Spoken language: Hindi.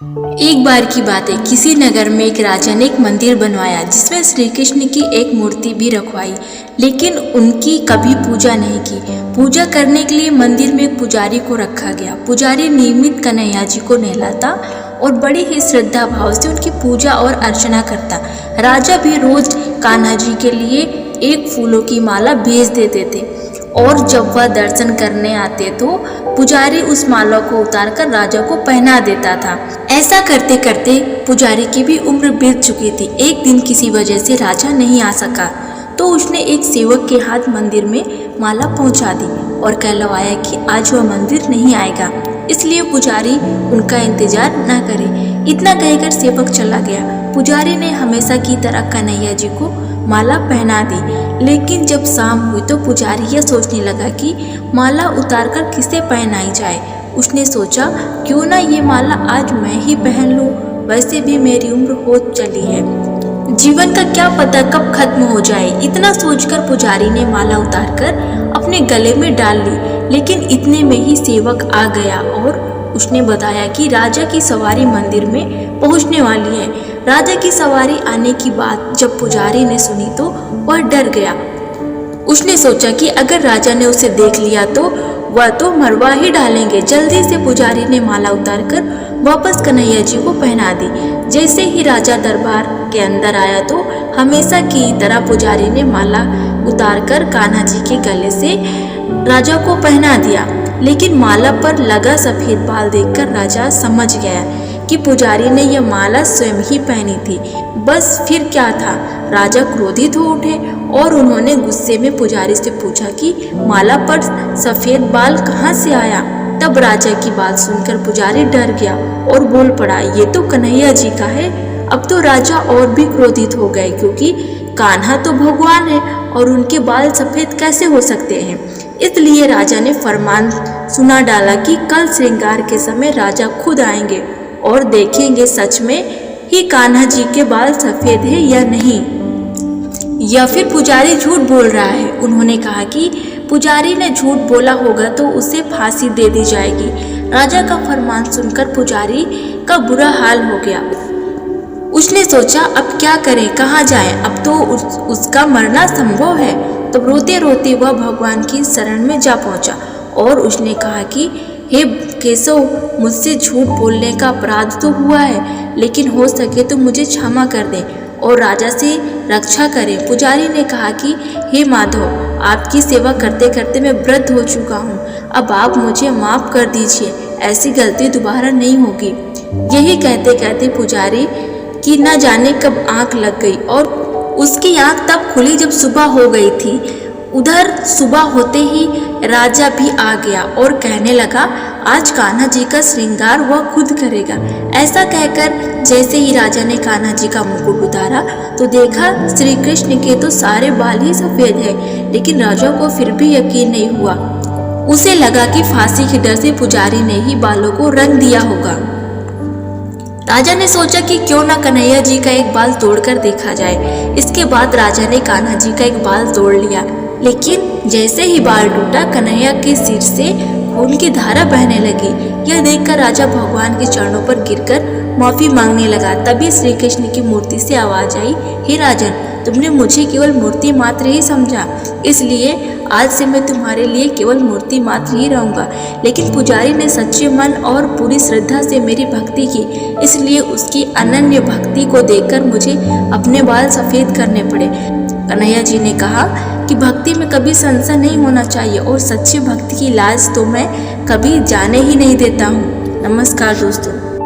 एक बार की बात है, किसी नगर में एक राजा ने एक मंदिर बनवाया जिसमें श्री कृष्ण की एक मूर्ति भी रखवाई, लेकिन उनकी कभी पूजा नहीं की। पूजा करने के लिए मंदिर में एक पुजारी को रखा गया। पुजारी नियमित कन्हैया जी को नहलाता और बड़ी ही श्रद्धा भाव से उनकी पूजा और अर्चना करता। राजा भी रोज कान्हा जी के लिए एक फूलों की माला भेज देते थे और जब वह दर्शन करने आते तो पुजारी उस माला को उतारकर राजा को पहना देता था। ऐसा करते करते पुजारी की भी उम्र बीत चुकी थी। एक दिन किसी वजह से राजा नहीं आ सका तो उसने एक सेवक के हाथ मंदिर में माला पहुंचा दी और कहलवाया कि आज वह मंदिर नहीं आएगा, इसलिए पुजारी उनका इंतजार न करे। इतना कहकर सेवक चला गया। पुजारी ने हमेशा की तरह कन्हैया जी को माला पहना दी, लेकिन जब शाम हुई तो पुजारी यह सोचने लगा कि माला उतारकर किसे पहनाई जाए। उसने सोचा, क्यों ना ये माला आज मैं ही पहन लूं, वैसे भी मेरी उम्र हो चली है, जीवन का क्या पता कब खत्म हो जाए। इतना सोचकर पुजारी ने माला उतारकर अपने गले में डाल ली, लेकिन इतने में ही सेवक आ गया और उसने बताया कि राजा की सवारी मंदिर में पहुंचने वाली है। राजा की सवारी आने की बात जब पुजारी ने सुनी तो वह डर गया। उसने सोचा कि अगर राजा ने उसे देख लिया तो वह तो मरवा ही डालेंगे। जल्दी से पुजारी ने माला उतारकर वापस कन्हैया जी को पहना दी। जैसे ही राजा दरबार के अंदर आया तो हमेशा की तरह पुजारी ने माला उतारकर कान्हा जी के गले से राजा को पहना दिया, लेकिन माला पर लगा सफेद बाल देखकर राजा समझ गया कि पुजारी ने यह माला स्वयं ही पहनी थी। बस फिर क्या था, राजा क्रोधित हो उठे और उन्होंने गुस्से में पुजारी से पूछा कि माला पर सफेद बाल कहाँ से आया। तब राजा की बात सुनकर पुजारी डर गया और बोल पड़ा, ये तो कन्हैया जी का है। अब तो राजा और भी क्रोधित हो गए, क्योंकि कान्हा तो भगवान है और उनके बाल सफेद कैसे हो सकते हैं। इसलिए राजा ने फरमान सुना डाला कि कल श्रृंगार के समय राजा खुद आएंगे और देखेंगे सच में ही कान्हा जी के बाल सफेद है या नहीं, या फिर पुजारी झूठ बोल रहा है। उन्होंने कहा कि पुजारी ने झूठ बोला होगा तो उसे फांसी दे दी जाएगी। राजा का फरमान सुनकर पुजारी का बुरा हाल हो गया। उसने सोचा, अब क्या करें, कहाँ जाए, अब तो उसका मरना संभव है। तो रोते रोते वह भगवान की शरण में जा पहुंचा और उसने कहा कि हे केशव, मुझसे झूठ बोलने का अपराध तो हुआ है, लेकिन हो सके तो मुझे क्षमा कर दें और राजा से रक्षा करें। पुजारी ने कहा कि हे माधव, आपकी सेवा करते करते मैं वृद्ध हो चुका हूँ, अब आप मुझे माफ कर दीजिए, ऐसी गलती दोबारा नहीं होगी। यही कहते कहते पुजारी की न जाने कब आंख लग गई और उसकी आंख तब खुली जब सुबह हो गई थी। उधर सुबह होते ही राजा भी आ गया और कहने लगा, आज कान्हा जी का श्रृंगार वह खुद करेगा। ऐसा कहकर जैसे ही राजा ने कान्हा जी का मुकुट उतारा तो देखा श्री कृष्ण के तो सारे बाल ही सफेद हैं, लेकिन राजा को फिर भी यकीन नहीं हुआ। उसे लगा कि फांसी के डर से पुजारी ने ही बालों को रंग दिया होगा। राजा ने सोचा कि क्यों ना कन्हैया जी का एक बाल तोड़कर देखा जाए। इसके बाद राजा ने कान्हा जी का एक बाल तोड़ लिया, लेकिन जैसे ही बाल टूटा कन्हैया के सिर से खून की धारा बहने लगी। यह देखकर राजा भगवान के चरणों पर गिरकर माफी मांगने लगा। तभी श्री कृष्ण की मूर्ति से आवाज आई, हे राजन, तुमने मुझे केवल मूर्ति मात्र ही समझा, इसलिए आज से मैं तुम्हारे लिए केवल मूर्ति मात्र ही रहूंगा। लेकिन पुजारी ने सच्चे मन और पूरी श्रद्धा से मेरी भक्ति की, इसलिए उसकी अनन्य भक्ति को देखकर मुझे अपने बाल सफेद करने पड़े। कन्हैया जी ने कहा कि भक्ति में कभी संशय नहीं होना चाहिए और सच्ची भक्ति की लाज तो मैं कभी जाने ही नहीं देता हूँ। नमस्कार दोस्तों।